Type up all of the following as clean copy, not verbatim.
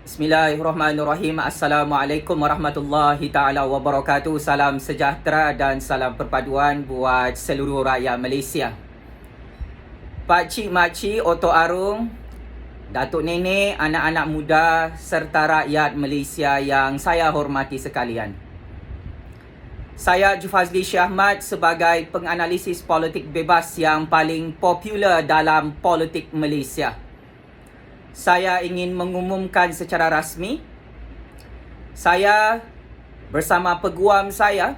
Bismillahirrahmanirrahim. Assalamualaikum warahmatullahi ta'ala wabarakatuh. Salam sejahtera dan salam perpaduan buat seluruh rakyat Malaysia. Pakcik, makcik, otok arung, datuk nenek, anak-anak muda serta rakyat Malaysia yang saya hormati sekalian. Saya Jufazli Syekh Ahmad sebagai penganalisis politik bebas yang paling popular dalam politik Malaysia. Saya ingin mengumumkan secara rasmi, saya bersama peguam saya,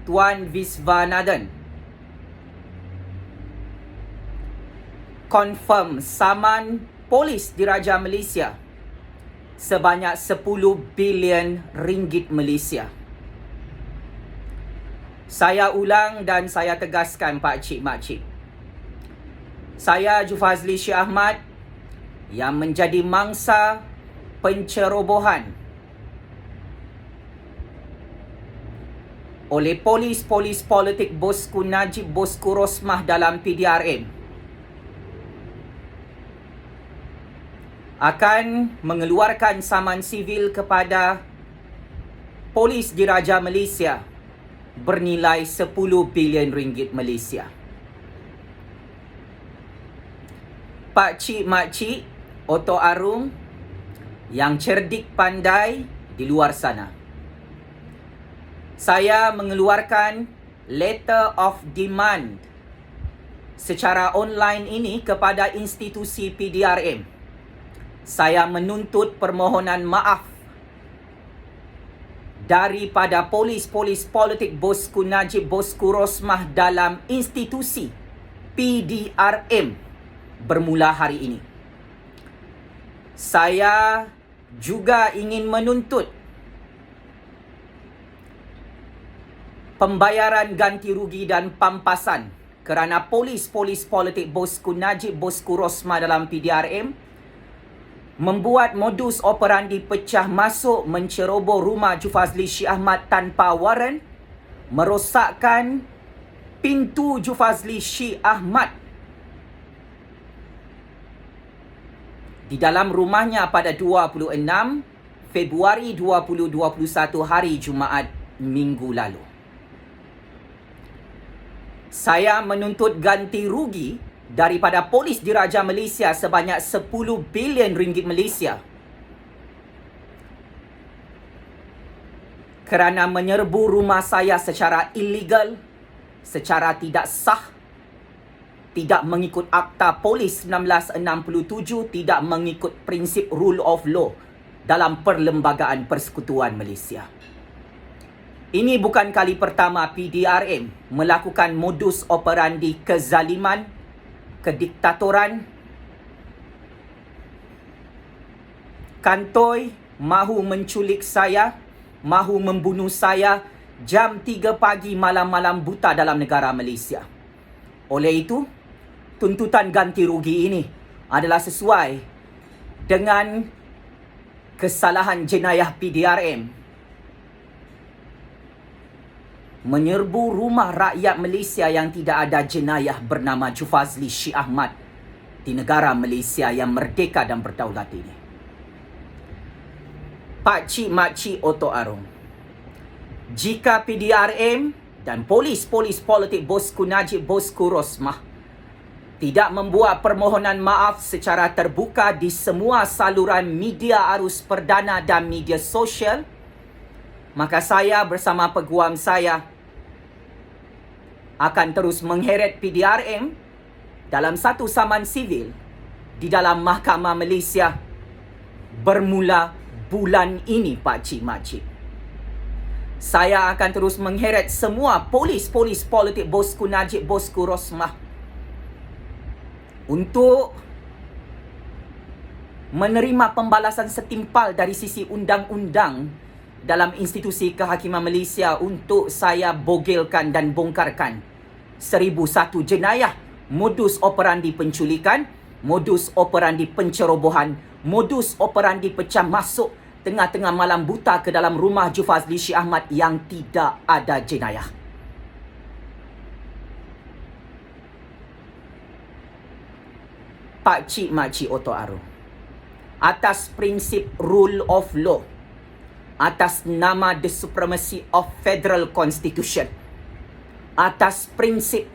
Tuan Viswanathan, confirm saman polis diraja Malaysia sebanyak 10 bilion ringgit Malaysia. Saya ulang dan saya tegaskan, pakcik, makcik. Saya Jufazli Syekh Ahmad yang menjadi mangsa pencerobohan oleh polis politik Bosku Najib Bosku Rosmah dalam PDRM akan mengeluarkan saman sivil kepada polis diraja Malaysia bernilai 10 bilion ringgit Malaysia. Pakcik, makcik, otok arung yang cerdik pandai di luar sana, saya mengeluarkan letter of demand secara online ini kepada institusi PDRM. Saya menuntut permohonan maaf daripada polis politik Bosku Najib Bosku Rosmah dalam institusi PDRM bermula hari ini. Saya juga ingin menuntut pembayaran ganti rugi dan pampasan kerana polis politik Bosku Najib Bosku Rosmah dalam PDRM membuat modus operandi pecah masuk menceroboh rumah Jufazli Syekh Ahmad tanpa waran, merosakkan pintu Jufazli Syekh Ahmad di dalam rumahnya pada 26 Februari 2021 hari Jumaat minggu lalu. Saya menuntut ganti rugi daripada polis diraja Malaysia sebanyak 10 bilion ringgit Malaysia kerana menyerbu rumah saya secara ilegal, secara tidak sah, tidak mengikut Akta Polis 1967, tidak mengikut prinsip rule of law dalam Perlembagaan Persekutuan Malaysia. Ini bukan kali pertama PDRM melakukan modus operandi kezaliman, kediktatoran. Kantoi mahu menculik saya, mahu membunuh saya jam 3 pagi malam-malam buta dalam negara Malaysia. Oleh itu, tuntutan ganti rugi ini adalah sesuai dengan kesalahan jenayah PDRM menyerbu rumah rakyat Malaysia yang tidak ada jenayah bernama Jufazli Syekh Ahmad di negara Malaysia yang merdeka dan berdaulat ini. Pakcik, makcik, otok arung, jika PDRM dan polis politik Bosku Najib Bosku Rosmah tidak membuat permohonan maaf secara terbuka di semua saluran media arus perdana dan media sosial, maka saya bersama peguam saya akan terus mengheret PDRM dalam satu saman sivil di dalam Mahkamah Malaysia bermula bulan ini, pakcik, makcik. Saya akan terus mengheret semua polis politik Bosku Najib Bosku Rosmah untuk menerima pembalasan setimpal dari sisi undang-undang dalam institusi kehakiman Malaysia untuk saya bogelkan dan bongkarkan 1001 jenayah, modus operandi penculikan, modus operandi pencerobohan, modus operandi pecah masuk tengah-tengah malam buta ke dalam rumah Jufazli Syekh Ahmad yang tidak ada jenayah. Pakcik, makcik, otok arung, atas prinsip rule of law, atas nama the supremacy of federal constitution, atas prinsip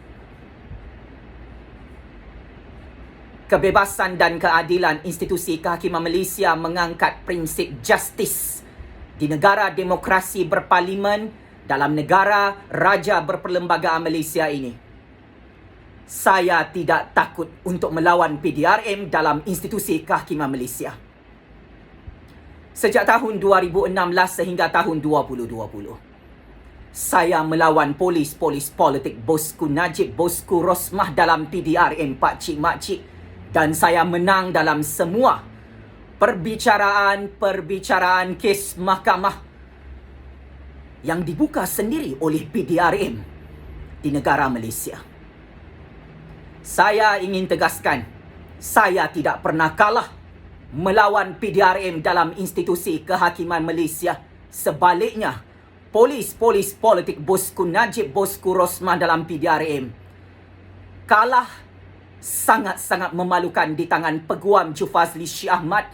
kebebasan dan keadilan. Institusi Kehakiman Malaysia mengangkat prinsip justice di negara demokrasi berparlimen dalam negara raja berperlembagaan Malaysia ini. Saya tidak takut untuk melawan PDRM dalam institusi Kehakiman Malaysia. Sejak tahun 2016 sehingga tahun 2020, saya melawan polis-polis politik bosku Najib, bosku Rosmah dalam PDRM pakcik-makcik, dan saya menang dalam semua perbicaraan kes mahkamah yang dibuka sendiri oleh PDRM di negara Malaysia. Saya ingin tegaskan, saya tidak pernah kalah melawan PDRM dalam institusi Kehakiman Malaysia. Sebaliknya, polis-polis politik bosku Najib, bosku Rosmah dalam PDRM kalah sangat-sangat memalukan di tangan Peguam Jufazli Syih Ahmad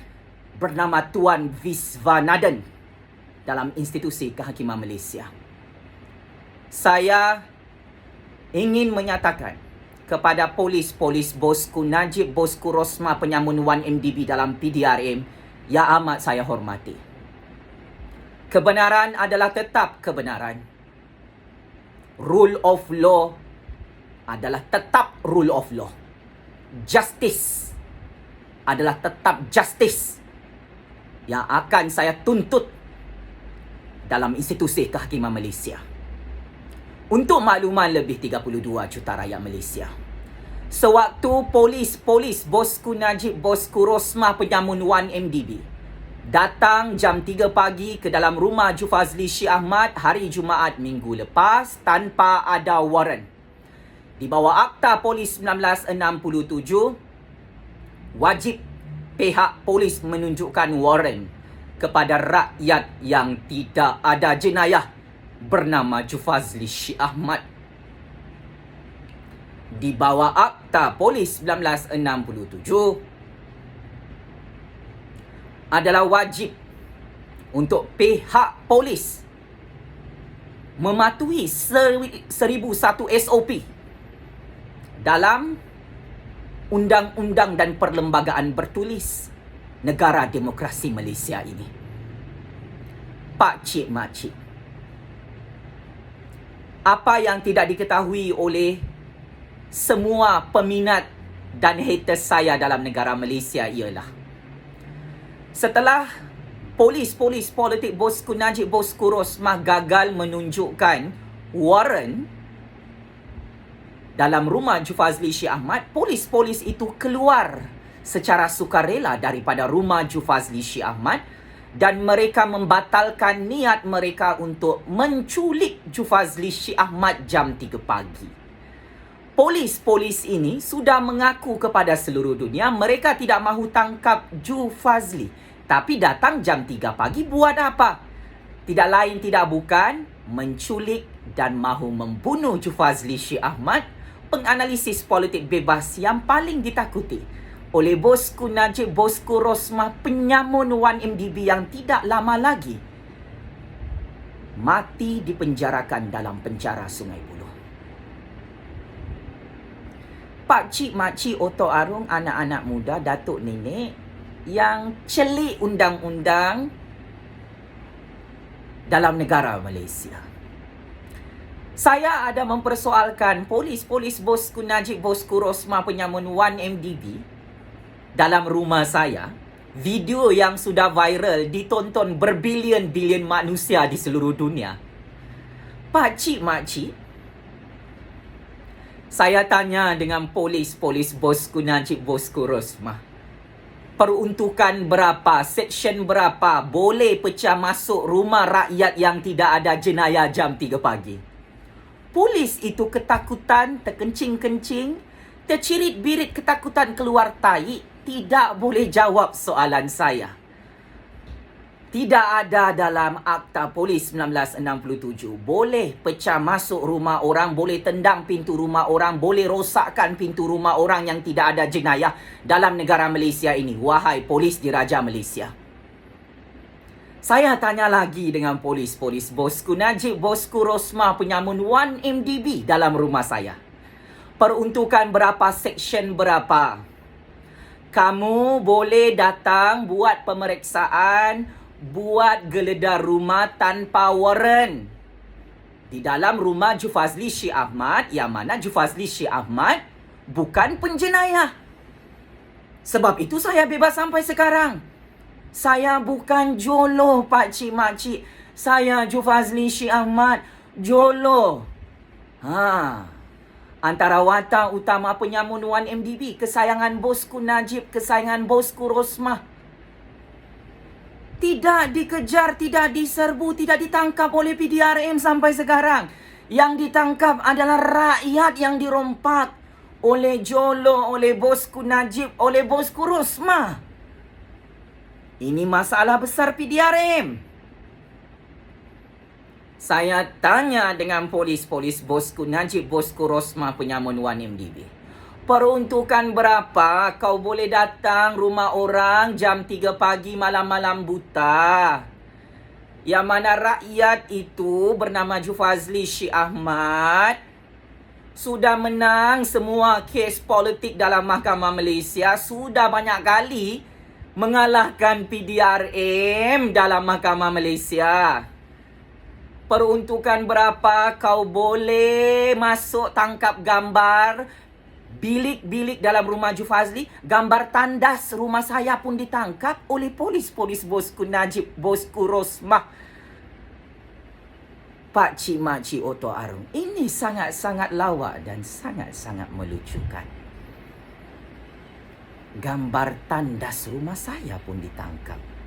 bernama Tuan Visvanaden dalam institusi Kehakiman Malaysia. Saya ingin menyatakan kepada polis-polis bosku Najib, bosku Rosmah penyamun 1MDB dalam PDRM yang amat saya hormati. Kebenaran adalah tetap kebenaran. Rule of law adalah tetap rule of law. Justice adalah tetap justice yang akan saya tuntut dalam institusi Kehakiman Malaysia. Untuk makluman lebih 32 juta rakyat Malaysia, sewaktu polis-polis bosku Najib, bosku Rosmah penyamun 1MDB datang jam 3 pagi ke dalam rumah Jufazli Syih Ahmad hari Jumaat minggu lepas tanpa ada waran, di bawah Akta Polis 1967, wajib pihak polis menunjukkan waran kepada rakyat yang tidak ada jenayah bernama Jufazli Syih Ahmad. Di bawah Akta Polis 1967 adalah wajib untuk pihak polis mematuhi 1001 SOP dalam undang-undang dan perlembagaan bertulis negara demokrasi Malaysia ini. Pakcik makcik, apa yang tidak diketahui oleh semua peminat dan haters saya dalam negara Malaysia ialah setelah polis-polis politik bosku Najib, bosku Rosmah gagal menunjukkan waran dalam rumah Jufazli Syih Ahmad, polis-polis itu keluar secara sukarela daripada rumah Jufazli Syih Ahmad dan mereka membatalkan niat mereka untuk menculik Jufazli Syih Ahmad jam 3 pagi. Polis-polis ini sudah mengaku kepada seluruh dunia mereka tidak mahu tangkap Jufazli, tapi datang jam 3 pagi buat apa? Tidak lain tidak bukan menculik dan mahu membunuh Jufazli Syih Ahmad, penganalisis politik bebas yang paling ditakuti oleh bosku Najib, bosku Rosmah penyamun 1MDB yang tidak lama lagi mati dipenjarakan dalam penjara Sungai Buloh. Pakcik makcik otok arung, anak-anak muda, datuk nenek yang celik undang-undang dalam negara Malaysia. Saya ada mempersoalkan polis-polis bosku Najib, bosku Rosmah penyamun 1MDB dalam rumah saya. Video yang sudah viral ditonton berbilion-bilion manusia di seluruh dunia. Pakcik makcik, saya tanya dengan polis-polis bosku Najib, bosku Rosmah, peruntukan berapa, seksyen berapa boleh pecah masuk rumah rakyat yang tidak ada jenayah jam 3 pagi? Polis itu ketakutan, terkencing-kencing, tercirit-birit ketakutan keluar tahi, tidak boleh jawab soalan saya. Tidak ada dalam Akta Polis 1967. Boleh pecah masuk rumah orang, boleh tendang pintu rumah orang, boleh rosakkan pintu rumah orang yang tidak ada jenayah dalam negara Malaysia ini. Wahai polis diraja Malaysia. Saya tanya lagi dengan polis bosku Najib, bosku Rosmah penyamun 1MDB dalam rumah saya. Peruntukan berapa, seksyen berapa? Kamu boleh datang buat pemeriksaan, buat geledah rumah tanpa warrant di dalam rumah Jufazli Syekh Ahmad, yang mana Jufazli Syekh Ahmad bukan penjenayah. Sebab itu saya bebas sampai sekarang. Saya bukan jolo, pakcik makcik. Saya Jufazli Syekh Ahmad, jolo. Antara watak utama penyamun 1MDB, kesayangan bosku Najib, kesayangan bosku Rosmah, tidak dikejar, tidak diserbu, tidak ditangkap oleh PDRM sampai sekarang. Yang ditangkap adalah rakyat yang dirompak oleh jolo, oleh bosku Najib, oleh bosku Rosmah. Ini masalah besar PDRM. Saya tanya dengan polis bosku Najib, bosku Rosmah penyamun 1MDB. Peruntukan berapa kau boleh datang rumah orang jam 3 pagi malam-malam buta? Yang mana rakyat itu bernama Jufazli Syekh Ahmad sudah menang semua kes politik dalam Mahkamah Malaysia, sudah banyak kali mengalahkan PDRM dalam Mahkamah Malaysia. Peruntukan berapa kau boleh masuk tangkap gambar bilik-bilik dalam rumah Jufazli? Gambar tandas rumah saya pun ditangkap oleh polis bosku Najib, bosku Rosmah, pakcik makcik Oto Arung. Ini sangat-sangat lawak dan sangat-sangat melucukan. Gambar tandas rumah saya pun ditangkap.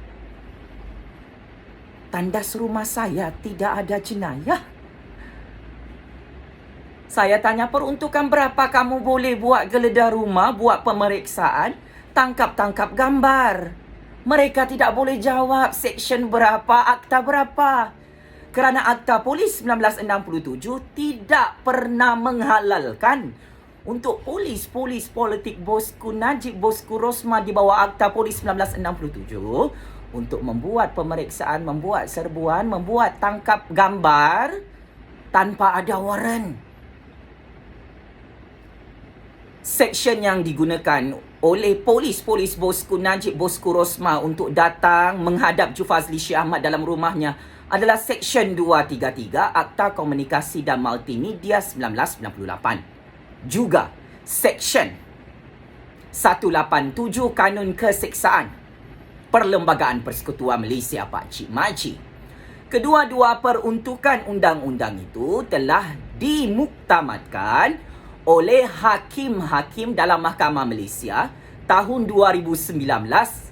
Tandas rumah saya tidak ada jenayah. Saya tanya, peruntukan berapa kamu boleh buat geledah rumah, buat pemeriksaan, tangkap gambar? Mereka tidak boleh jawab seksyen berapa, akta berapa. Kerana Akta Polis 1967 tidak pernah menghalalkan untuk polis politik bosku Najib, bosku Rosmah di bawah Akta Polis 1967 untuk membuat pemeriksaan, membuat serbuan, membuat tangkap gambar tanpa ada warrant. Seksyen yang digunakan oleh polis bosku Najib, bosku Rosmah untuk datang menghadap Jufazli Syekh Ahmad dalam rumahnya adalah Seksyen 233 Akta Komunikasi dan Multimedia 1998. Juga Seksyen 187 Kanun Keseksaan Perlembagaan Persekutuan Malaysia, pakcik makcik. Kedua-dua peruntukan undang-undang itu telah dimuktamadkan oleh hakim-hakim dalam Mahkamah Malaysia tahun 2019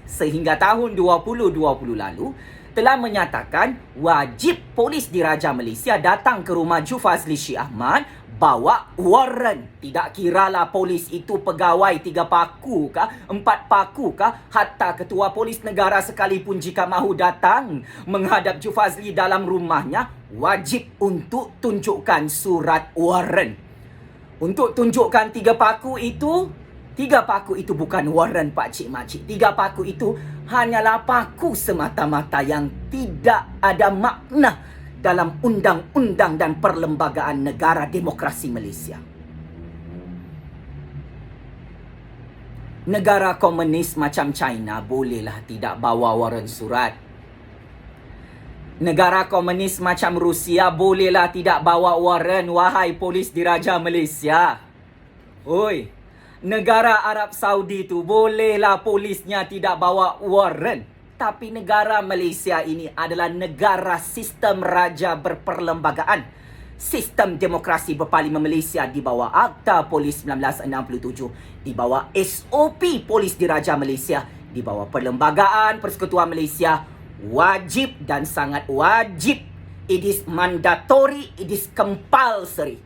sehingga tahun 2020 lalu, telah menyatakan wajib polis diraja Malaysia datang ke rumah Jufazli Syekh Ahmad bawa warrant. Tidak kiralah polis itu pegawai 3 paku kah, 4 paku kah, hatta ketua polis negara sekalipun jika mahu datang menghadap Jufazli dalam rumahnya, wajib untuk tunjukkan surat warrant. Untuk tunjukkan 3 paku itu bukan warrant, pakcik makcik. 3 paku itu hanyalah paku semata-mata yang tidak ada makna dalam undang-undang dan perlembagaan negara demokrasi Malaysia. Negara komunis macam China bolehlah tidak bawa warrant surat. Negara komunis macam Rusia bolehlah tidak bawa warrant, wahai polis diraja Malaysia. Oi, negara Arab Saudi tu bolehlah polisnya tidak bawa warrant. Tapi negara Malaysia ini adalah negara sistem raja berperlembagaan. Sistem demokrasi berparlimen Malaysia di bawah Akta Polis 1967. Di bawah SOP Polis Diraja Malaysia. Di bawah Perlembagaan Persekutuan Malaysia. Wajib dan sangat wajib. It is mandatory, it is compulsory.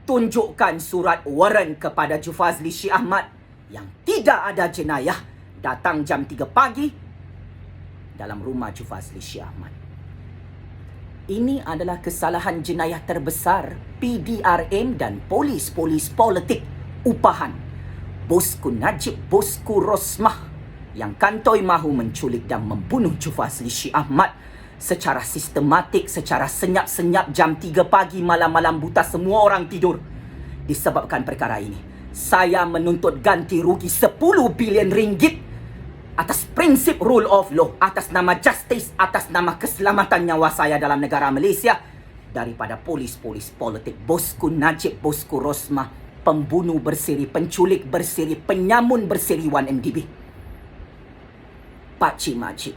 Tunjukkan surat warrant kepada Jufazli Syekh Ahmad yang tidak ada jenayah. Datang jam 3 pagi. dalam rumah Jufazli Syih Ahmad. Ini adalah kesalahan jenayah terbesar PDRM dan polis-polis politik upahan Bosku Najib, Bosku Rosmah yang kantoi mahu menculik dan membunuh Jufazli Syih Ahmad secara sistematik, secara senyap-senyap jam 3 pagi, malam-malam buta semua orang tidur. Disebabkan perkara ini, saya menuntut ganti rugi 10 bilion ringgit atas prinsip rule of law, atas nama justice, atas nama keselamatan nyawa saya dalam negara Malaysia daripada polis-polis politik Bosku Najib, Bosku Rosmah, pembunuh bersiri, penculik bersiri, penyamun bersiri 1MDB. Pakcik makcik,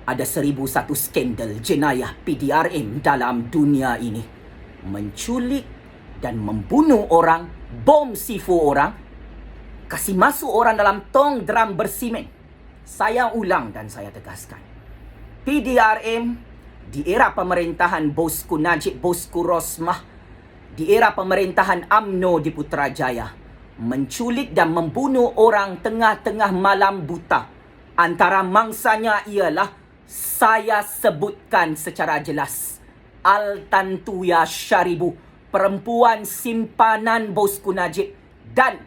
ada 1001 skandal jenayah PDRM dalam dunia ini. Menculik dan membunuh orang, bom C4 orang, kasih masuk orang dalam tong drum bersimen. Saya ulang dan saya tegaskan, PDRM di era pemerintahan Bosku Najib, Bosku Rosmah, di era pemerintahan UMNO di Putrajaya, menculik dan membunuh orang tengah-tengah malam buta. Antara mangsanya ialah, saya sebutkan secara jelas, Altantuya Syaribu, perempuan simpanan Bosku Najib, dan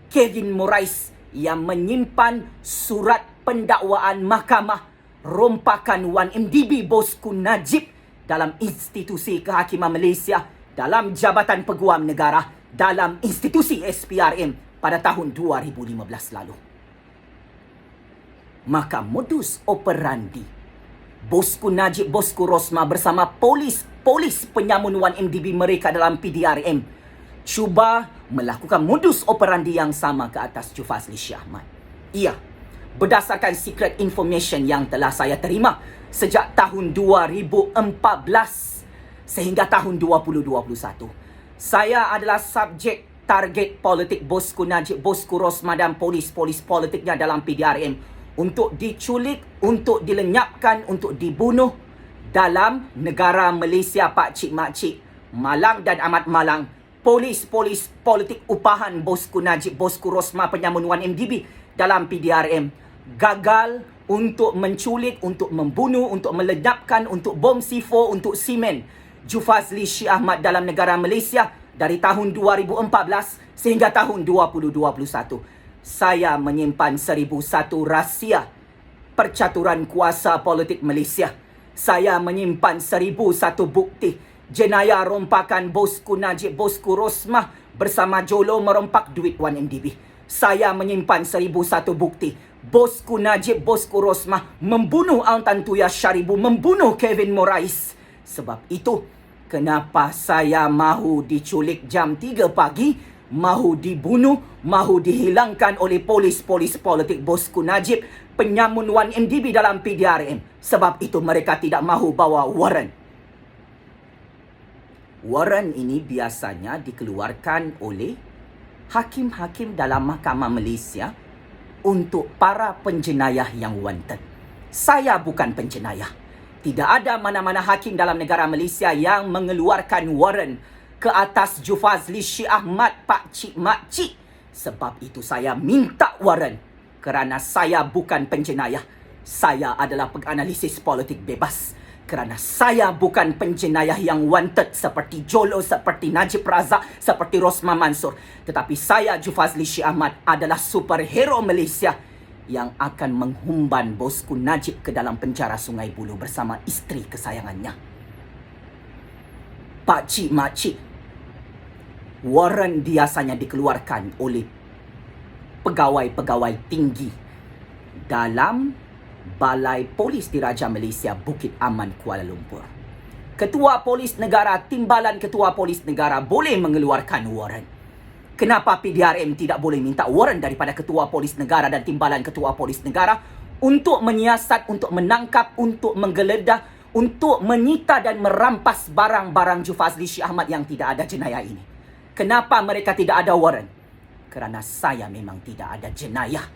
Kevin Morais yang menyimpan surat pendakwaan mahkamah rompakan 1MDB Bosku Najib dalam institusi kehakiman Malaysia, dalam Jabatan Peguam Negara, dalam institusi SPRM pada tahun 2015 lalu. Maka modus operandi Bosku Najib, Bosku Rosmah bersama polis penyamun 1MDB mereka dalam PDRM cuba melakukan modus operandi yang sama ke atas Jufazli Syih Ahmad. Ia berdasarkan secret information yang telah saya terima sejak tahun 2014 sehingga tahun 2021. Saya adalah subjek target politik Bosku Najib, Bosku Rosmah dan polis-polis politiknya dalam PDRM untuk diculik, untuk dilenyapkan, untuk dibunuh dalam negara Malaysia, pakcik makcik, malang dan amat malang. Polis-polis politik upahan Bosku Najib, Bosku Rosmah penyamun 1MDB dalam PDRM gagal untuk menculik, untuk membunuh, untuk melenyapkan, untuk bom C4, untuk simen Jufazli Syih Ahmad dalam negara Malaysia dari tahun 2014 sehingga tahun 2021. Saya menyimpan 1001 rahsia percaturan kuasa politik Malaysia. Saya menyimpan 1001 bukti jenayah rompakan Bosku Najib, Bosku Rosmah bersama Jolo merompak duit 1MDB. Saya menyimpan 1001 bukti Bosku Najib, Bosku Rosmah membunuh Altantuya Syaribu, membunuh Kevin Morais. Sebab itu, kenapa saya mahu diculik jam 3 pagi, mahu dibunuh, mahu dihilangkan oleh polis-polis politik Bosku Najib, penyamun 1MDB dalam PDRM. Sebab itu mereka tidak mahu bawa warrant. Warrant ini biasanya dikeluarkan oleh hakim-hakim dalam Mahkamah Malaysia untuk para penjenayah yang wanted. Saya bukan penjenayah. Tidak ada mana-mana hakim dalam negara Malaysia yang mengeluarkan warrant ke atas Jufazli Syih Ahmad, pakcik makcik. Sebab itu saya minta warrant kerana saya bukan penjenayah. Saya adalah penganalisis politik bebas. Kerana saya bukan penjenayah yang wanted seperti Jolo, seperti Najib Razak, seperti Rosmah Mansor. Tetapi saya, Jufazli Syih Ahmad, adalah superhero Malaysia yang akan menghumban Bosku Najib ke dalam penjara Sungai Buloh bersama isteri kesayangannya. Pakcik makcik, warrant biasanya dikeluarkan oleh pegawai-pegawai tinggi dalam Balai Polis Diraja Malaysia Bukit Aman Kuala Lumpur. Ketua Polis Negara, Timbalan Ketua Polis Negara boleh mengeluarkan warrant. Kenapa PDRM tidak boleh minta warrant daripada Ketua Polis Negara dan Timbalan Ketua Polis Negara untuk menyiasat, untuk menangkap, untuk menggeledah, untuk menyita dan merampas barang-barang Jufazli Syih Ahmad yang tidak ada jenayah ini? Kenapa mereka tidak ada warrant? Kerana saya memang tidak ada jenayah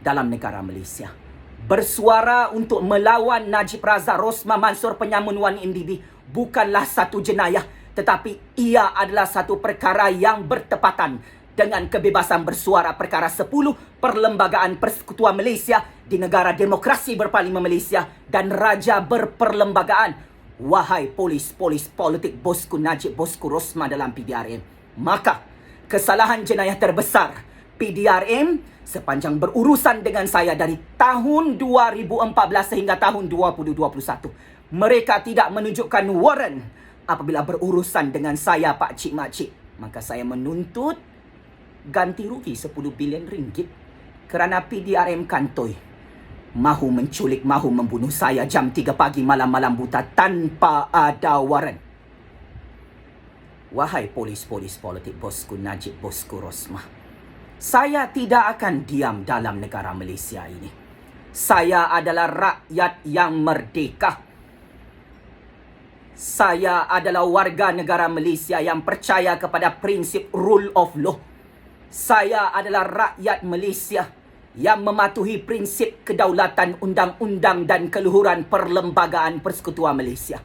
dalam negara Malaysia. Bersuara untuk melawan Najib Razak, Rosmah Mansor, penyamun 1MDB bukanlah satu jenayah, tetapi ia adalah satu perkara yang bertepatan dengan kebebasan bersuara perkara 10 Perlembagaan Persekutuan Malaysia di negara demokrasi berparlimen Malaysia dan raja berperlembagaan. Wahai polis politik bosku Najib, bosku Rosmah dalam PDRM, maka kesalahan jenayah terbesar PDRM sepanjang berurusan dengan saya dari tahun 2014 sehingga tahun 2021. Mereka tidak menunjukkan warrant apabila berurusan dengan saya, Pak Cik Makcik. Maka saya menuntut ganti rugi 10 bilion ringgit kerana PDRM kantoi mahu menculik, mahu membunuh saya jam 3 pagi malam-malam buta tanpa ada warrant. Wahai polis politik bosku Najib, bosku Rosmah, saya tidak akan diam dalam negara Malaysia ini. Saya adalah rakyat yang merdeka. Saya adalah warga negara Malaysia yang percaya kepada prinsip rule of law. Saya adalah rakyat Malaysia yang mematuhi prinsip kedaulatan undang-undang dan keluhuran Perlembagaan Persekutuan Malaysia.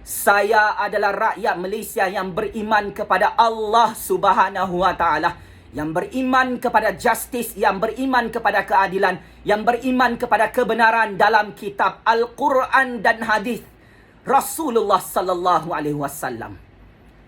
Saya adalah rakyat Malaysia yang beriman kepada Allah Subhanahu Wa Taala, yang beriman kepada justice, yang beriman kepada keadilan, yang beriman kepada kebenaran dalam kitab Al-Quran dan hadis Rasulullah sallallahu alaihi wasallam.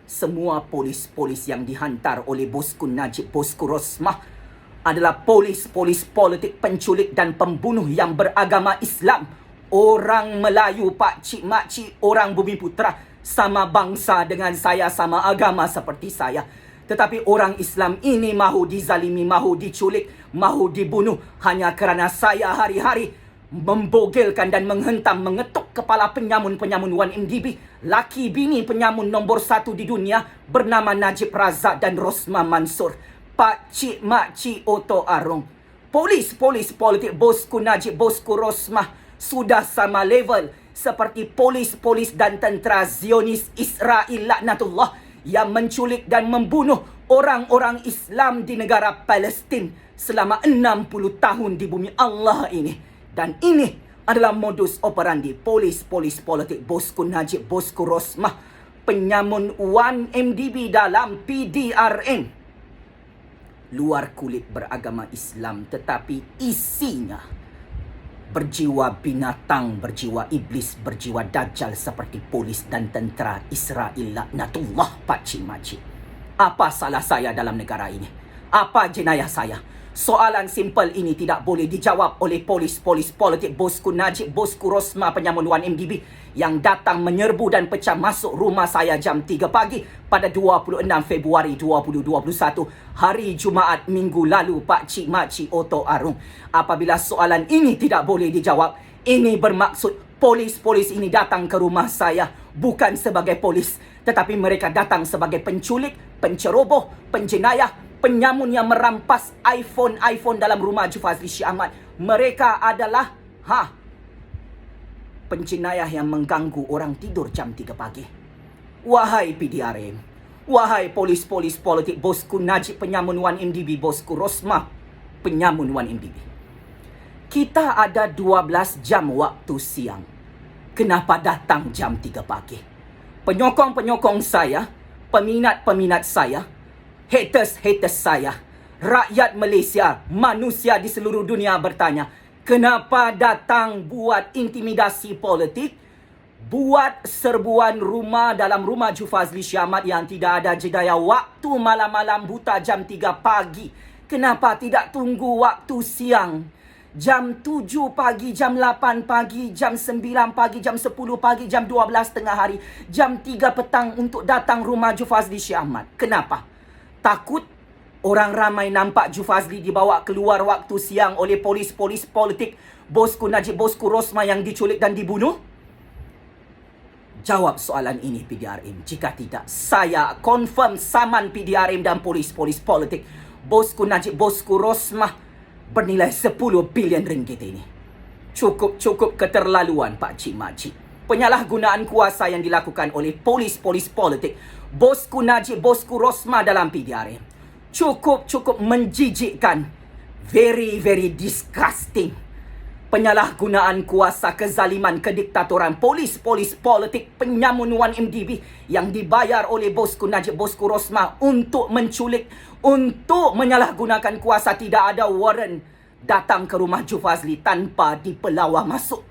Semua polis yang dihantar oleh bosku Najib, bosku Rosmah adalah polis politik penculik dan pembunuh yang beragama Islam. Orang Melayu, Pak Cik Makcik, orang Bumi Putra, sama bangsa dengan saya, sama agama seperti saya. Tetapi orang Islam ini mahu dizalimi, mahu diculik, mahu dibunuh hanya kerana saya hari-hari membogelkan dan menghentam, mengetuk kepala penyamun-penyamun 1MDB, laki bini penyamun nombor 1 di dunia bernama Najib Razak dan Rosmah Mansor. Pak Cik Makcik Oto Arong, polis politik bosku Najib, bosku Rosmah sudah sama level seperti polis dan tentera Zionis Israel laknatullah yang menculik dan membunuh orang-orang Islam di negara Palestin selama 60 tahun di bumi Allah ini. Dan ini adalah modus operandi polis politik bosku Najib, bosku Rosmah, penyamun 1MDB dalam PDRM. Luar kulit beragama Islam tetapi isinya berjiwa binatang, berjiwa iblis, berjiwa dajjal seperti polis dan tentera Israel laknatullah. Pak Cik Makcik, apa salah saya dalam negara ini? Apa jenayah saya? Soalan simple ini tidak boleh dijawab oleh polis politik bosku Najib, bosku Rosmah penyamun 1MDB yang datang menyerbu dan pecah masuk rumah saya jam 3 pagi pada 26 Februari 2021, hari Jumaat minggu lalu, Pak Cik Makcik Oto Arong. Apabila soalan ini tidak boleh dijawab, ini bermaksud polis ini datang ke rumah saya bukan sebagai polis, tetapi mereka datang sebagai penculik, penceroboh, penjenayah, penyamun yang merampas iPhone dalam rumah Jufazli Syih Ahmad. Mereka adalah penjenayah yang mengganggu orang tidur jam 3 pagi. Wahai PDRM, wahai polis politik bosku Najib penyamun 1MDB, bosku Rosmah penyamun 1MDB, kita ada 12 jam waktu siang. Kenapa datang jam 3 pagi? Penyokong saya, peminat saya, haters saya, rakyat Malaysia, manusia di seluruh dunia bertanya, kenapa datang buat intimidasi politik, buat serbuan rumah dalam rumah Jufazli Syih Ahmad yang tidak ada jedaya waktu malam-malam buta jam 3 pagi? Kenapa tidak tunggu waktu siang? Jam 7 pagi, jam 8 pagi, jam 9 pagi, jam 10 pagi, jam 12 tengah hari, jam 3 petang untuk datang rumah Jufazli Syih Ahmad. Kenapa? Takut orang ramai nampak Jufazli dibawa keluar waktu siang oleh polis politik bosku Najib, bosku Rosmah yang diculik dan dibunuh? Jawab soalan ini PDRM. Jika tidak, saya confirm saman PDRM dan polis politik bosku Najib, bosku Rosmah bernilai 10 bilion ringgit ini. Cukup keterlaluan, Pak Cik Makcik. Penyalahgunaan kuasa yang dilakukan oleh polis politik bosku Najib, bosku Rosmah dalam PDRM. Cukup menjijikkan. Very disgusting. Penyalahgunaan kuasa, kezaliman, kediktatoran polis politik penyamun 1MDB yang dibayar oleh bosku Najib, bosku Rosmah untuk menculik, untuk menyalahgunakan kuasa, tidak ada warrant, datang ke rumah Jufazli tanpa dipelawar masuk.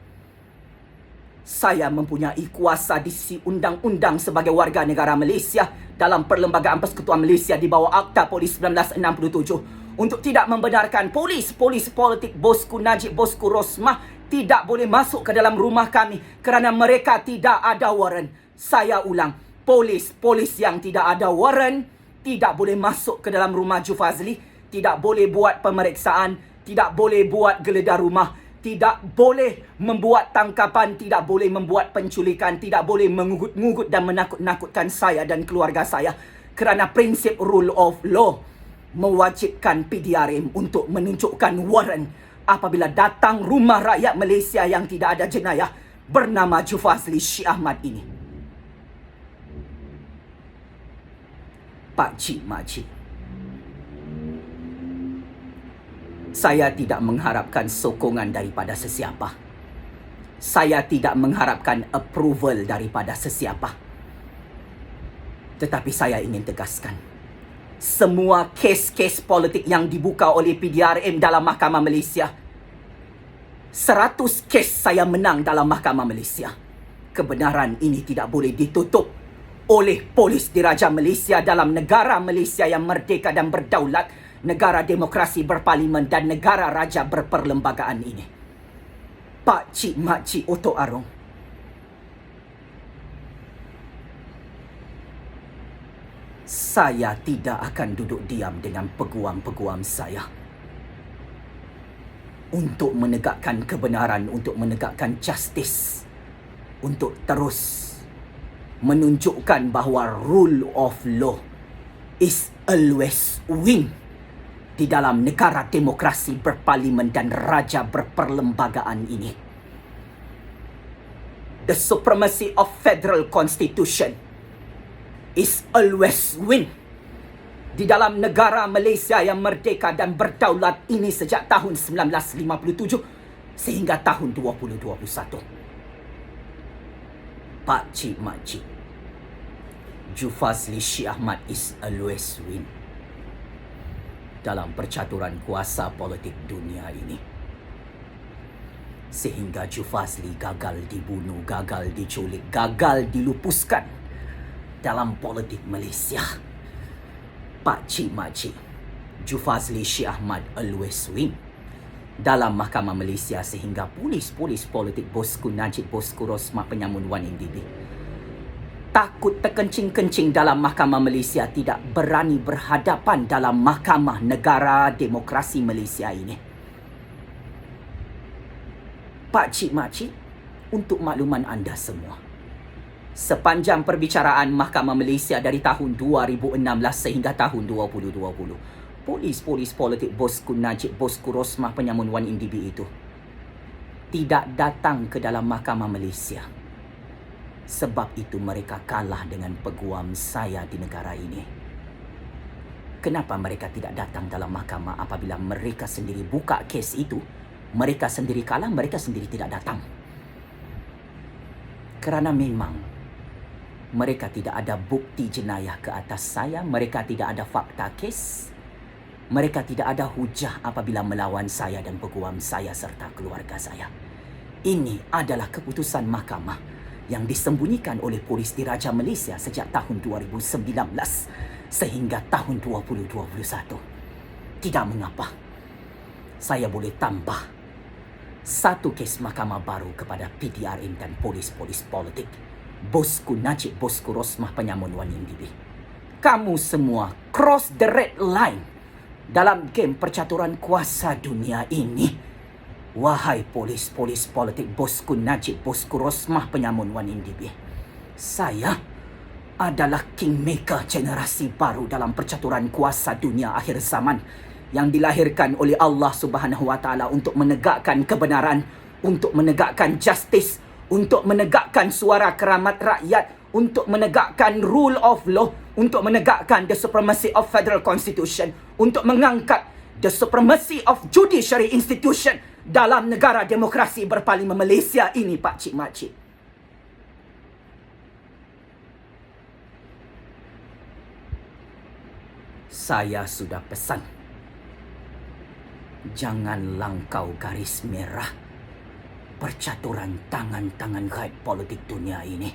Saya mempunyai kuasa di sisi undang-undang sebagai warga negara Malaysia dalam Perlembagaan Persekutuan Malaysia di bawah Akta Polis 1967 untuk tidak membenarkan polis politik bosku Najib, bosku Rosmah tidak boleh masuk ke dalam rumah kami kerana mereka tidak ada waran. Saya ulang, polis yang tidak ada waran tidak boleh masuk ke dalam rumah Jufazli, tidak boleh buat pemeriksaan, tidak boleh buat geledah rumah, tidak boleh membuat tangkapan, tidak boleh membuat penculikan, tidak boleh mengugut-ngugut dan menakut-nakutkan saya dan keluarga saya kerana prinsip rule of law mewajibkan PDRM untuk menunjukkan waran apabila datang rumah rakyat Malaysia yang tidak ada jenayah bernama Jufazli Syekh Ahmad ini. Pak Cik Makcik, saya tidak mengharapkan sokongan daripada sesiapa. Saya tidak mengharapkan approval daripada sesiapa. Tetapi saya ingin tegaskan, semua kes-kes politik yang dibuka oleh PDRM dalam Mahkamah Malaysia, 100 kes saya menang dalam Mahkamah Malaysia. Kebenaran ini tidak boleh ditutup oleh polis diraja Malaysia dalam negara Malaysia yang merdeka dan berdaulat, negara demokrasi berparlimen dan negara raja berperlembagaan ini. Pak Cik Makcik Otok Arong, saya tidak akan duduk diam dengan peguam-peguam saya untuk menegakkan kebenaran, untuk menegakkan justice, untuk terus menunjukkan bahawa rule of law is always win di dalam negara demokrasi berparlimen dan raja berperlembagaan ini. The supremacy of federal constitution is always win di dalam negara Malaysia yang merdeka dan berdaulat ini sejak tahun 1957 sehingga tahun 2021. Pak Cik Makcik, Jufazli Syekh Ahmad is always win dalam percaturan kuasa politik dunia ini. Sehingga Jufazli gagal dibunuh, gagal diculik, gagal dilupuskan dalam politik Malaysia. Pak Cik Makcik, Jufazli Syekh Ahmad always win dalam Mahkamah Malaysia sehingga polis politik bosku Najib, bosku Rosmah penyamun 1MDB takut terkencing-kencing dalam Mahkamah Malaysia, tidak berani berhadapan dalam Mahkamah Negara Demokrasi Malaysia ini. Pak Cik Makcik, untuk makluman anda semua, sepanjang perbicaraan Mahkamah Malaysia dari tahun 2016 sehingga tahun 2020, polis politik bosku Najib, bosku Rosmah penyamun 1MDB itu tidak datang ke dalam Mahkamah Malaysia. Sebab itu mereka kalah dengan peguam saya di negara ini. Kenapa mereka tidak datang dalam mahkamah apabila mereka sendiri buka kes itu? Mereka sendiri kalah, mereka sendiri tidak datang. Kerana memang mereka tidak ada bukti jenayah ke atas saya, mereka tidak ada fakta kes, mereka tidak ada hujah apabila melawan saya dan peguam saya serta keluarga saya. Ini adalah keputusan mahkamah yang disembunyikan oleh polis diraja Malaysia sejak tahun 2019 sehingga tahun 2021. Tidak mengapa, saya boleh tambah satu kes mahkamah baru kepada PDRM dan polis politik bosku Najib, bosku Rosmah penyamun 1MDB. Kamu semua cross the red line dalam game percaturan kuasa dunia ini. Wahai polis politik bosku Najib, bosku Rosmah penyamun 1MDB, saya adalah kingmaker generasi baru dalam percaturan kuasa dunia akhir zaman yang dilahirkan oleh Allah Subhanahu Wa Taala untuk menegakkan kebenaran, untuk menegakkan justice, untuk menegakkan suara keramat rakyat, untuk menegakkan rule of law, untuk menegakkan the supremacy of federal constitution, untuk mengangkat the supremacy of judiciary institution dalam negara demokrasi berparlimen Malaysia ini, Pak Cik Makcik. Saya sudah pesan Jangan langkau garis merah percaturan tangan-tangan gaib politik dunia ini.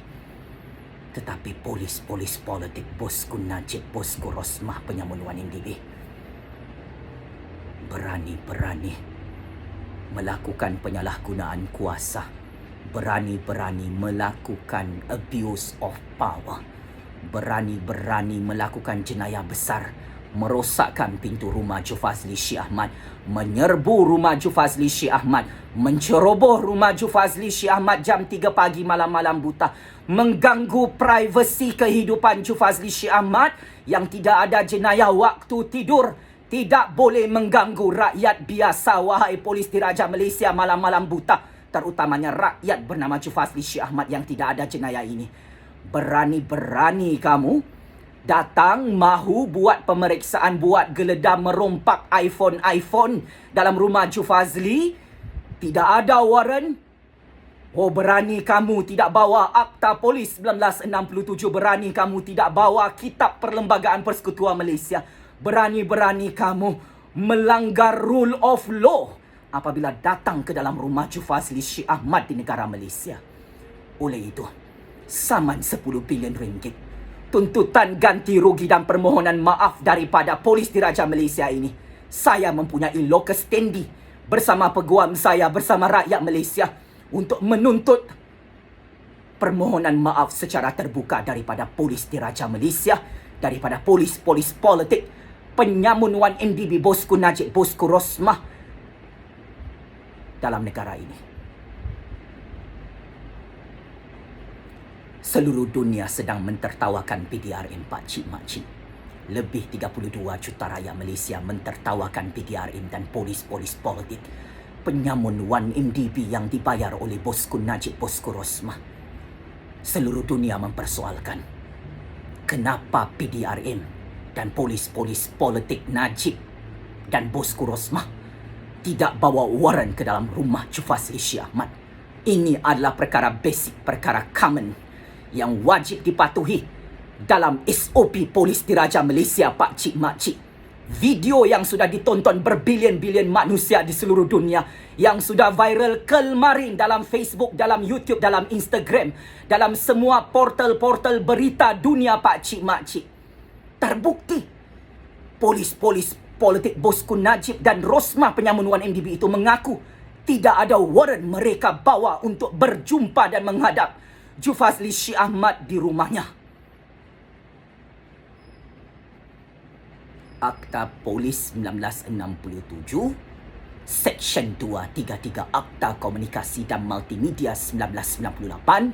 Tetapi polis-polis politik bosku Najib, bosku Rosmah penyamun Wan NDB berani-berani melakukan penyalahgunaan kuasa, berani-berani melakukan abuse of power, berani-berani melakukan jenayah besar, merosakkan pintu rumah Jufazli Syekh Ahmad, menyerbu rumah Jufazli Syekh Ahmad, menceroboh rumah Jufazli Syekh Ahmad jam 3 pagi malam-malam buta, mengganggu privasi kehidupan Jufazli Syekh Ahmad yang tidak ada jenayah waktu tidur. Tidak boleh mengganggu rakyat biasa, wahai polis diraja Malaysia malam-malam buta, terutamanya rakyat bernama Jufazli Syekh Ahmad yang tidak ada jenayah ini. Berani-berani kamu datang mahu buat pemeriksaan, buat geledah, merompak iPhone dalam rumah Jufazli. Tidak ada warrant. Oh, berani kamu tidak bawa Akta Polis 1967. Berani kamu tidak bawa Kitab Perlembagaan Persekutuan Malaysia. Berani-berani kamu melanggar rule of law apabila datang ke dalam rumah Jufazli Syekh Ahmad di negara Malaysia. Oleh itu, saman 10 bilion ringgit, tuntutan ganti rugi dan permohonan maaf daripada polis diraja Malaysia ini. Saya mempunyai locus standi bersama peguam saya, bersama rakyat Malaysia untuk menuntut permohonan maaf secara terbuka daripada polis diraja Malaysia, daripada polis-polis politik penyamun Wan NDB, bosku Najib, bosku Rosmah dalam negara ini. Seluruh dunia sedang mentertawakan PDRM pakcik-makcik. Lebih 32 juta rakyat Malaysia mentertawakan PDRM dan polis-polis politik penyamun Wan NDB yang dibayar oleh bosku Najib, bosku Rosmah. Seluruh dunia mempersoalkan kenapa PDRM dan polis-polis politik Najib dan bosku Rosmah tidak bawa warrant ke dalam rumah Jufazli Syekh Ahmad. Ini adalah perkara basic, perkara common yang wajib dipatuhi dalam SOP polis diraja Malaysia, pakcik-makcik. Video yang sudah ditonton berbilion-bilion manusia di seluruh dunia, yang sudah viral kemarin dalam Facebook, dalam YouTube, dalam Instagram, dalam semua portal-portal berita dunia, pakcik-makcik. Terbukti polis-polis politik bosku Najib dan Rosmah penyamun Wan NDB itu mengaku tidak ada warrant mereka bawa untuk berjumpa dan menghadap Jufazli Syekh Ahmad di rumahnya. Akta Polis 1967, Seksyen 233 Akta Komunikasi dan Multimedia 1998,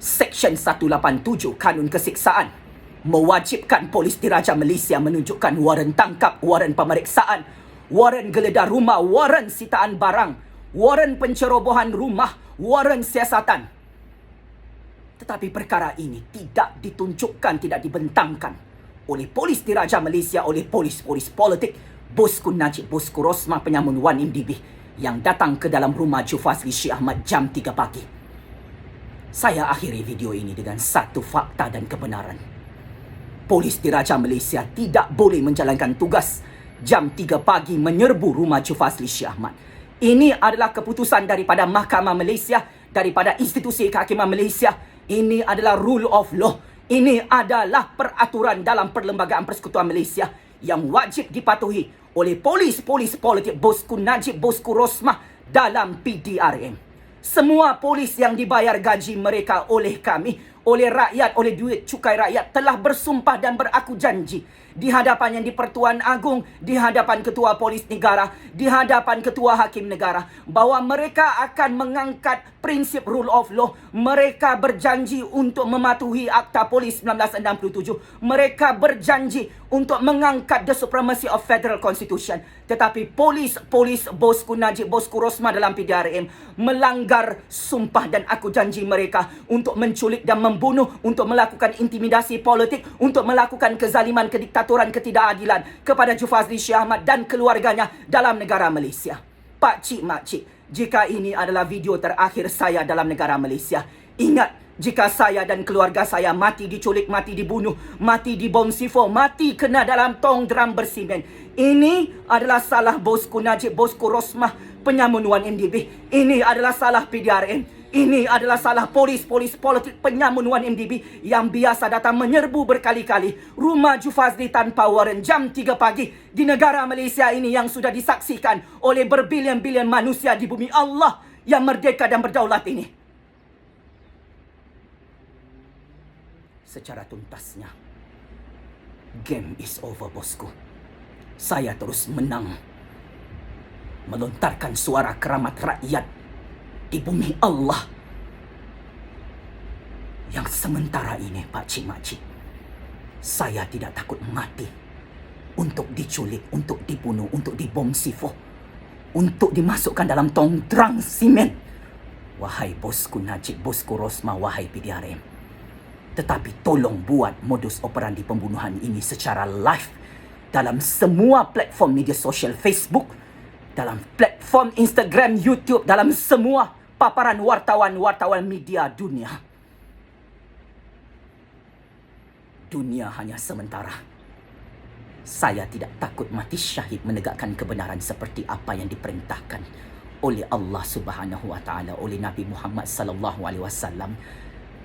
Seksyen 187 Kanun Kesiksaan mewajibkan polis diraja Malaysia menunjukkan warrant tangkap, warrant pemeriksaan, warrant geledah rumah, warrant sitaan barang, warrant pencerobohan rumah, warrant siasatan. Tetapi perkara ini tidak ditunjukkan, tidak dibentangkan oleh polis diraja Malaysia, oleh polis-polis politik bosku Najib, bosku Rosmah penyamun Wan NDB yang datang ke dalam rumah Jufazli Syekh Ahmad jam 3 pagi. Saya akhiri video ini dengan satu fakta dan kebenaran. Polis diraja Malaysia tidak boleh menjalankan tugas jam 3 pagi menyerbu rumah Jufazli Syekh Ahmad. Ini adalah keputusan daripada Mahkamah Malaysia, daripada institusi kehakiman Malaysia. Ini adalah rule of law. Ini adalah peraturan dalam Perlembagaan Persekutuan Malaysia yang wajib dipatuhi oleh polis-polis politik bosku Najib, bosku Rosmah dalam PDRM. Semua polis yang dibayar gaji mereka oleh kami, oleh rakyat, oleh duit cukai rakyat, telah bersumpah dan beraku janji di hadapan Yang di-Pertuan Agong, di hadapan Ketua Polis Negara, di hadapan Ketua Hakim Negara, bahawa mereka akan mengangkat prinsip rule of law. Mereka berjanji untuk mematuhi Akta Polis 1967. Mereka berjanji untuk mengangkat the supremacy of Federal Constitution. Tetapi polis bosku Najib, bosku Rosmah dalam PDRM melanggar sumpah dan aku janji mereka untuk menculik dan membunuh, untuk melakukan intimidasi politik, untuk melakukan kezaliman, kediktaturan, ketidakadilan kepada Jufazli Syekh Ahmad dan keluarganya dalam negara Malaysia. Pakcik-makcik, jika ini adalah video terakhir saya dalam negara Malaysia, ingat, jika saya dan keluarga saya mati diculik, mati dibunuh, mati dibom C4, mati kena dalam tong drum bersimen, Ini adalah salah bosku Najib, bosku Rosmah, penyamun 1MDB. Ini adalah salah PDRM. Ini adalah salah polis politik penyamun 1MDB yang biasa datang menyerbu berkali-kali rumah Jufazli tanpa waran jam 3 pagi di negara Malaysia ini yang sudah disaksikan oleh berbilion-bilion manusia di bumi Allah yang merdeka dan berdaulat ini. Secara tuntasnya, game is over, bosku. Saya terus menang, melontarkan suara keramat rakyat di bumi Allah yang sementara ini, Pak Cik Makcik, saya tidak takut mati untuk diculik, untuk dibunuh, untuk dibom C4, untuk dimasukkan dalam tongdrang simen. Wahai bosku Najib, bosku Rosmah, wahai PDRM, tetapi tolong buat modus operandi pembunuhan ini secara live dalam semua platform media sosial, Facebook, dalam platform Instagram, YouTube, dalam semua paparan wartawan media dunia. Dunia hanya sementara. Saya tidak takut mati syahid menegakkan kebenaran seperti apa yang diperintahkan oleh Allah Subhanahu wa taala, oleh Nabi Muhammad sallallahu alaihi wasallam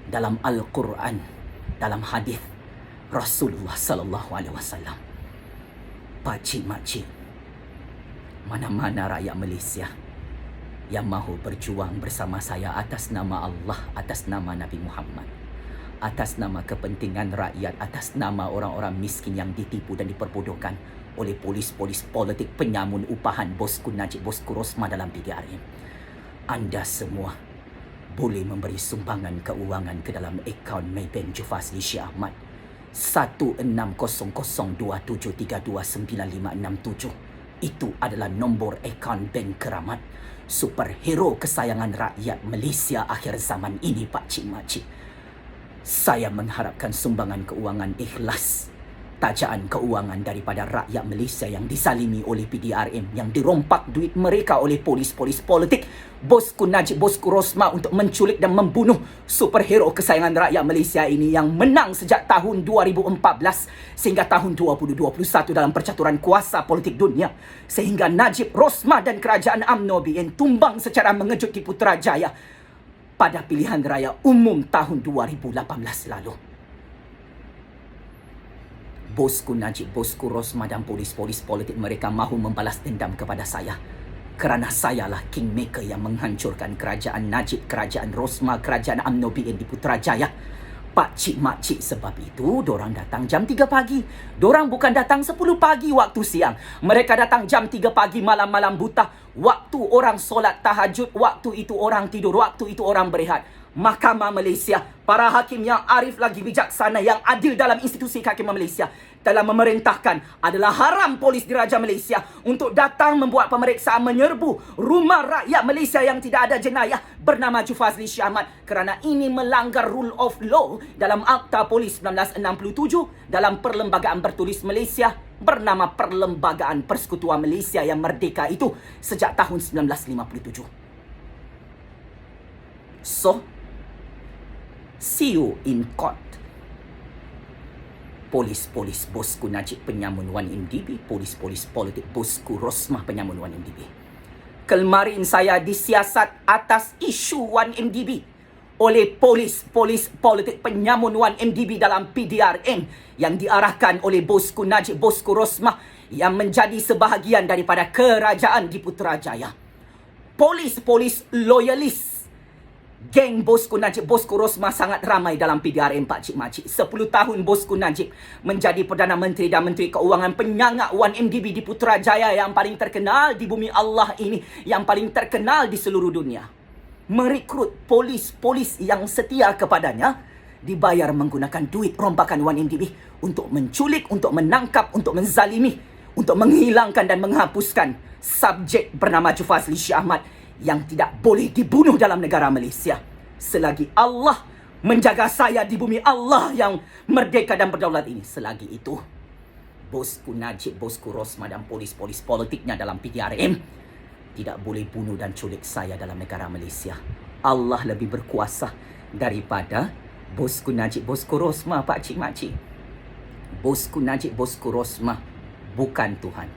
dalam Al-Quran, dalam hadis Rasulullah sallallahu alaihi wasallam. Pak Cik Makcik, mana-mana rakyat Malaysia yang mahu berjuang bersama saya atas nama Allah, atas nama Nabi Muhammad, atas nama kepentingan rakyat, atas nama orang-orang miskin yang ditipu dan diperbodohkan oleh polis politik penyamun upahan bosku Najib, bosku Rosmah dalam PDRM. Anda semua boleh memberi sumbangan keuangan ke dalam akaun Maybank Jufazli Syekh Ahmad 160027329567. Itu adalah nombor akaun bank keramat superhero kesayangan rakyat Malaysia akhir zaman ini, Pak Cik Makcik. Saya mengharapkan sumbangan keuangan ikhlas, tajaan keuangan daripada rakyat Malaysia yang disalimi oleh PDRM, yang dirompak duit mereka oleh polis politik bosku Najib, bosku Rosmah untuk menculik dan membunuh superhero kesayangan rakyat Malaysia ini yang menang sejak tahun 2014 sehingga tahun 2021 dalam percaturan kuasa politik dunia, sehingga Najib, Rosmah dan kerajaan UMNO BN tumbang secara mengejut di Putrajaya pada pilihan raya umum tahun 2018 lalu. Bosku Najib, bosku Rosmah dan polis politik mereka mahu membalas dendam kepada saya kerana sayalah kingmaker yang menghancurkan kerajaan Najib, kerajaan Rosmah, kerajaan UMNO BN di Putrajaya. Pak Cik Makcik, sebab itu dorang datang jam 3 pagi. Dorang bukan datang 10 pagi waktu siang. Mereka datang jam 3 pagi malam-malam buta. Waktu orang solat tahajud, waktu itu orang tidur, waktu itu orang berehat. Mahkamah Malaysia, para hakim yang arif lagi bijaksana, yang adil dalam institusi kehakiman Malaysia telah memerintahkan adalah haram polis diraja Malaysia untuk datang membuat pemeriksaan menyerbu rumah rakyat Malaysia yang tidak ada jenayah bernama Jufazli Syekh Ahmad kerana ini melanggar rule of law dalam Akta Polis 1967 dalam Perlembagaan Bertulis Malaysia bernama Perlembagaan Persekutuan Malaysia yang merdeka itu sejak tahun 1957. So, see you in court. Polis bosku Najib penyamun 1MDB, polis politik bosku Rosmah penyamun 1MDB. Kemarin saya disiasat atas isu 1MDB oleh polis politik penyamun 1MDB dalam PDRM yang diarahkan oleh bosku Najib, bosku Rosmah yang menjadi sebahagian daripada kerajaan di Putrajaya. Polis loyalis geng bosku Najib, bosku Rosmah sangat ramai dalam PDRM, Pak Cik Makcik. 10 tahun bosku Najib menjadi Perdana Menteri dan Menteri Keuangan penyangak 1MDB di Putrajaya yang paling terkenal di bumi Allah ini, yang paling terkenal di seluruh dunia. Merekrut polis yang setia kepadanya, dibayar menggunakan duit rompakan 1MDB untuk menculik, untuk menangkap, untuk menzalimi, untuk menghilangkan dan menghapuskan subjek bernama Jufazli Syekh Ahmad yang tidak boleh dibunuh dalam negara Malaysia selagi Allah menjaga saya di bumi Allah yang merdeka dan berdaulat ini. Selagi itu, bosku Najib, bosku Rosmah dan polis politiknya dalam PDRM tidak boleh bunuh dan culik saya dalam negara Malaysia. Allah lebih berkuasa daripada bosku Najib, bosku Rosmah, Pak Cik Makcik. Bosku Najib, bosku Rosmah bukan Tuhan.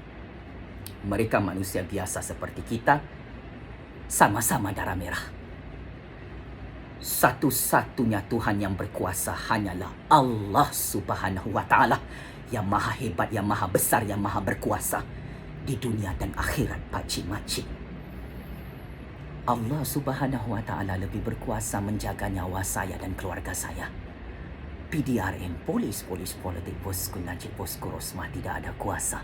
Mereka manusia biasa seperti kita, sama-sama darah merah. Satu-satunya Tuhan yang berkuasa hanyalah Allah Subhanahu wa Ta'ala, yang maha hebat, yang maha besar, yang maha berkuasa di dunia dan akhirat, pakcik-makcik. Allah Subhanahu wa Ta'ala lebih berkuasa menjaga nyawa saya dan keluarga saya. PDRM, polis politik Bosku Najib, Bosku Rosmah tidak ada kuasa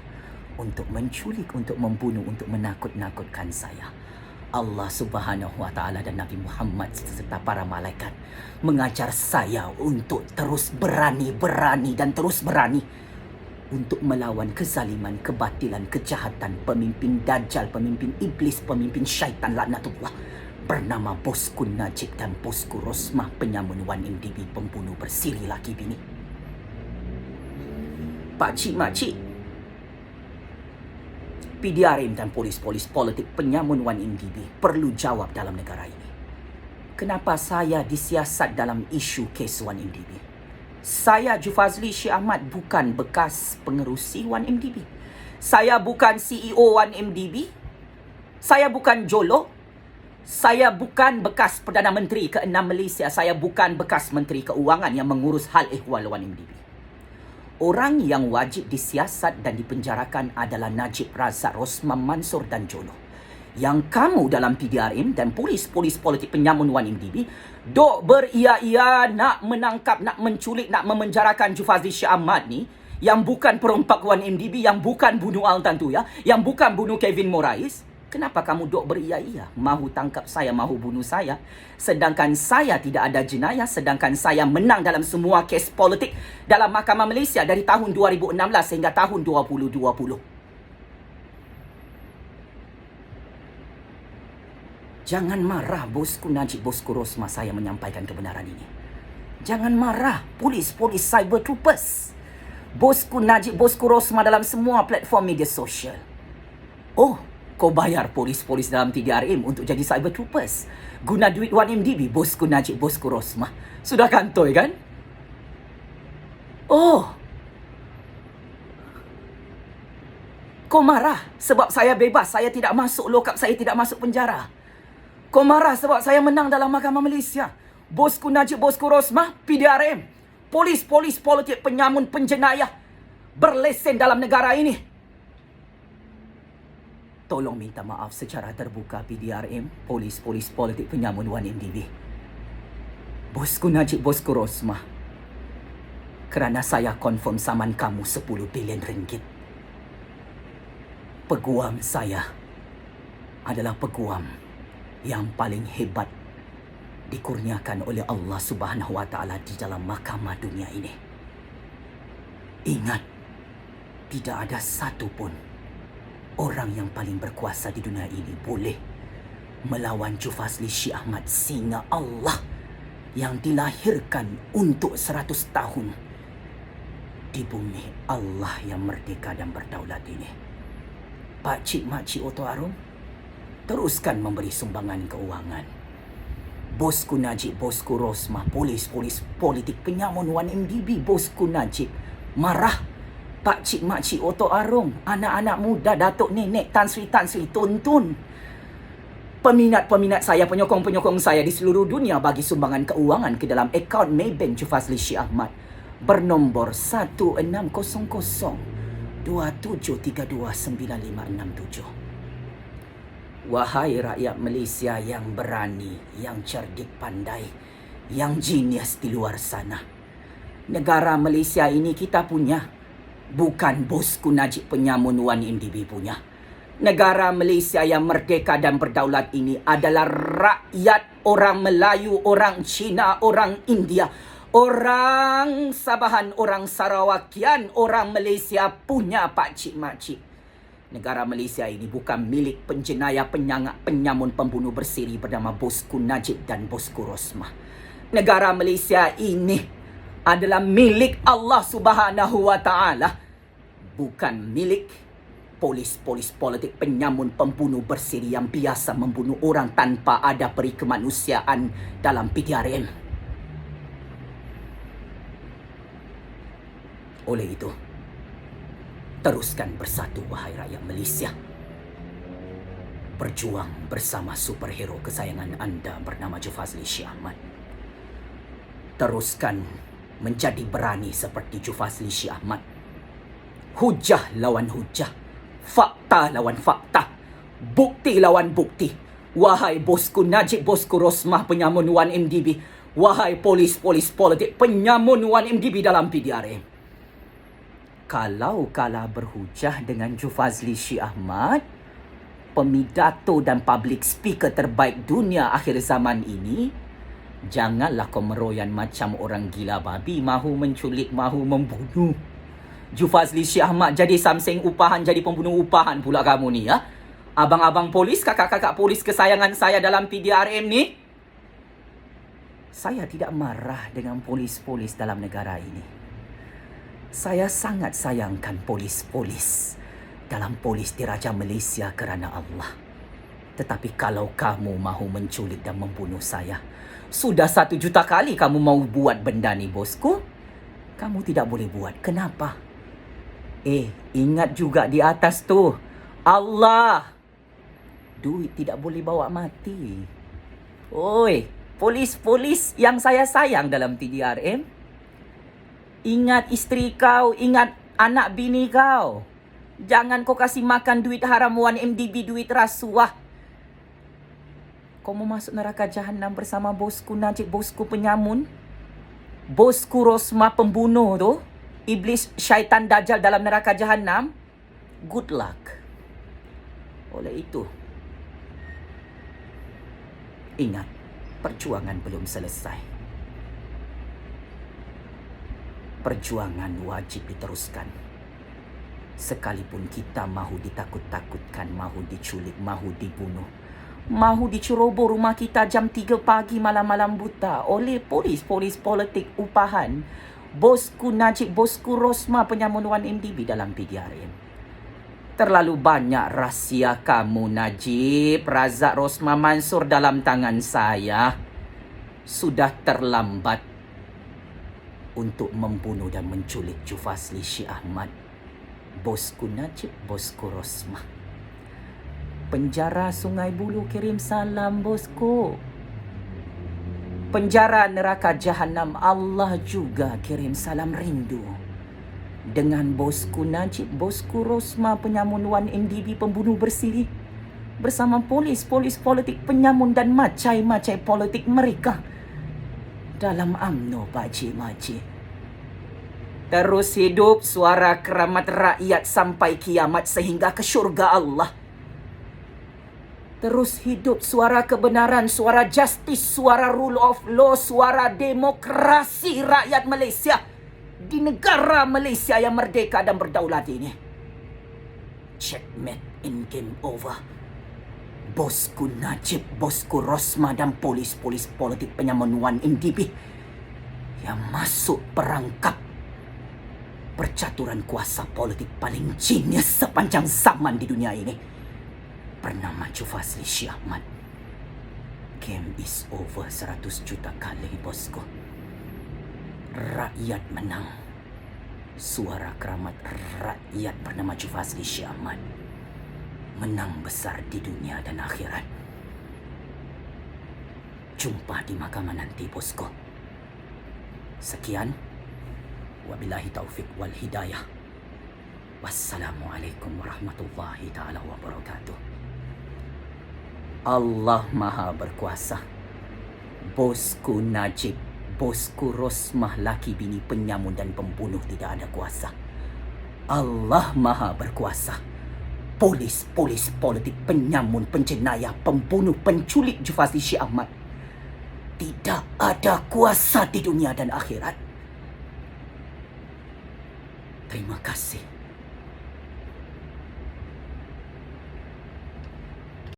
untuk menculik, untuk membunuh, untuk menakut-nakutkan saya. Allah Subhanahu wa Ta'ala dan Nabi Muhammad serta para malaikat mengajar saya untuk terus berani dan terus berani untuk melawan kezaliman, kebatilan, kejahatan pemimpin Dajjal, pemimpin iblis, pemimpin syaitan laknatullah bernama Bosku Najib dan Bosku Rosmah, penyamun 1MDB, pembunuh bersiri laki bini. Pakcik-makcik, PDRM dan polis politik penyamun 1MDB perlu jawab dalam negara ini. Kenapa saya disiasat dalam isu kes 1MDB? Saya Jufazli Syekh Ahmad bukan bekas pengerusi 1MDB. Saya bukan CEO 1MDB. Saya bukan Jolo. Saya bukan bekas Perdana Menteri ke-6 Malaysia. Saya bukan bekas Menteri Keuangan yang mengurus hal ehwal 1MDB. Orang yang wajib disiasat dan dipenjarakan adalah Najib Razak, Rosmah Mansor dan Jolo. Yang kamu dalam PDRM dan polis politik penyamun 1MDB dok beria-ia nak menangkap, nak menculik, nak memenjarakan Jufazli Syekh Ahmad ni, yang bukan perompak 1MDB, yang bukan bunuh Altan Tuya, yang bukan bunuh Kevin Morais. Kenapa kamu dok beria-ia mahu tangkap saya, mahu bunuh saya, sedangkan saya tidak ada jenayah, sedangkan saya menang dalam semua kes politik dalam Mahkamah Malaysia dari tahun 2016 hingga tahun 2020. Jangan marah Bosku Najib, Bosku Rosmah, saya menyampaikan kebenaran ini. Jangan marah polis cyber troopers, Bosku Najib, Bosku Rosmah dalam semua platform media sosial. Oh, kau bayar polis dalam PDRM untuk jadi cyber troopers, guna duit 1MDB, Bosku Najib, Bosku Rosmah. Sudah kantoi kan? Oh, kau marah sebab saya bebas, saya tidak masuk lokap, saya tidak masuk penjara. Kau marah sebab saya menang dalam Mahkamah Malaysia. Bosku Najib, Bosku Rosmah, PDRM, polis politik penyamun penjenayah berlesen dalam negara ini. Tolong minta maaf secara terbuka PDRM, polis politik penyamun 1MDB. Bosku Najib, Bosku Rosmah, kerana saya confirm saman kamu 10 bilion ringgit. Peguam saya adalah peguam yang paling hebat dikurniakan oleh Allah Subhanahu wa Ta'ala di dalam mahkamah dunia ini. Ingat, tidak ada satu pun orang yang paling berkuasa di dunia ini boleh melawan Jufazli Syekh Ahmad, singa Allah yang dilahirkan untuk 100 tahun di bumi Allah yang merdeka dan berdaulat ini. Pakcik-makcik Oto Arum, teruskan memberi sumbangan keuangan. Bosku Najib, Bosku Rosmah, polis politik penyamun 1MDB, Bosku Najib marah. Pakcik-makcik Oto Arum, anak-anak muda, datuk nenek, Tan Sri tuntun. Peminat saya, penyokong saya di seluruh dunia bagi sumbangan keuangan ke dalam akaun Maybank Jufazli Syekh Ahmad bernombor 160027329567. Wahai rakyat Malaysia yang berani, yang cerdik pandai, yang genius di luar sana. Negara Malaysia ini kita punya, bukan Bosku Najib penyamun 1MDB punya. Negara Malaysia yang merdeka dan berdaulat ini adalah rakyat orang Melayu, orang Cina, orang India, orang Sabahan, orang Sarawakian, orang Malaysia punya, pakcik-makcik. Negara Malaysia ini bukan milik penjenayah, penyangak, penyamun, pembunuh bersiri bernama Bosku Najib dan Bosku Rosmah. Negara Malaysia ini adalah milik Allah Subhanahu wa Ta'ala, bukan milik polis politik penyamun, pembunuh bersiri yang biasa membunuh orang tanpa ada peri kemanusiaan dalam PDRM. Oleh itu, Teruskan bersatu wahai rakyat Malaysia. Berjuang bersama superhero kesayangan anda bernama Jufazli Syih Ahmad. Teruskan menjadi berani seperti Jufazli Syih Ahmad. Hujah lawan hujah, fakta lawan fakta, bukti lawan bukti. Wahai bosku Najib, bosku Rosmah penyamun 1MDB, wahai polis-polis politik penyamun 1MDB dalam PDRM. Kalau kalah berhujah dengan Jufazli Syih Ahmad, pemidato dan public speaker terbaik dunia akhir zaman ini, janganlah kau meroyan macam orang gila babi, mahu menculik, mahu membunuh. Jufazli Syih Ahmad jadi samseng upahan, jadi pembunuh upahan pula kamu ni, ya? Abang-abang polis, kakak-kakak polis kesayangan saya dalam PDRM ni. Saya tidak marah dengan polis-polis dalam negara ini. Saya sangat sayangkan polis-polis dalam polis diraja Malaysia kerana Allah. Tetapi kalau kamu mahu menculik dan membunuh saya, sudah 1 juta kali kamu mau buat benda ni, bosku. Kamu tidak boleh buat. Kenapa? Ingat juga di atas tu, Allah. Duit tidak boleh bawa mati. Oi, polis-polis yang saya sayang dalam PDRM. Ingat isteri kau, ingat anak bini kau. Jangan kau kasih makan duit haram 1MDB, duit rasuah. Kau mau masuk neraka jahanam bersama bosku Najib, bosku penyamun, bosku Rosmah pembunuh tu, iblis syaitan dajjal dalam neraka jahanam. Good luck. Oleh itu, ingat, perjuangan belum selesai. Perjuangan wajib diteruskan. Sekalipun kita mahu ditakut-takutkan, mahu diculik, mahu dibunuh, mahu diceroboh rumah kita jam 3 pagi malam-malam buta oleh polis-polis politik upahan, bosku Najib, bosku Rosmah penyamun 1MDB dalam PDRM. Terlalu banyak rahsia kamu, Najib, Razak, Rosmah, Mansur dalam tangan saya. Sudah terlambat untuk membunuh dan menculik Jufazli Syih Ahmad, bosku Najib, bosku Rosmah. Penjara Sungai Buloh kirim salam, bosku. Penjara neraka jahanam Allah juga kirim salam rindu. Dengan bosku Najib, bosku Rosmah penyamun 1MDB pembunuh bersilih, bersama polis-polis politik penyamun dan macai-macai politik mereka dalam UMNO, pakcik-makcik. Terus hidup suara keramat rakyat sampai kiamat sehingga ke syurga Allah. Terus hidup suara kebenaran, suara justice, suara rule of law, suara demokrasi rakyat Malaysia di negara Malaysia yang merdeka dan berdaulat ini. Checkmate in game over. Bosku Najib, bosku Rosmah dan polis-polis politik penyamun 1MDB yang masuk perangkap percaturan kuasa politik paling jenius sepanjang zaman di dunia ini bernama Jufazli Syih Ahmad. Game is over 100 juta kali, bosku. Rakyat menang. Suara keramat rakyat bernama Jufazli Syih Ahmad menang besar di dunia dan akhirat. Jumpa di mahkamah nanti, bosku. Sekian. Wabillahi taufiq wal hidayah. Wassalamualaikum warahmatullahi ta'ala wabarakatuh. Allah Maha Berkuasa. Bosku Najib, bosku Rosmah, laki bini penyamun dan pembunuh tidak ada kuasa. Allah Maha Berkuasa. Polis-polis politik penyamun, penjenayah, pembunuh, penculik Jufazli Syih Ahmad tidak ada kuasa di dunia dan akhirat. Terima kasih.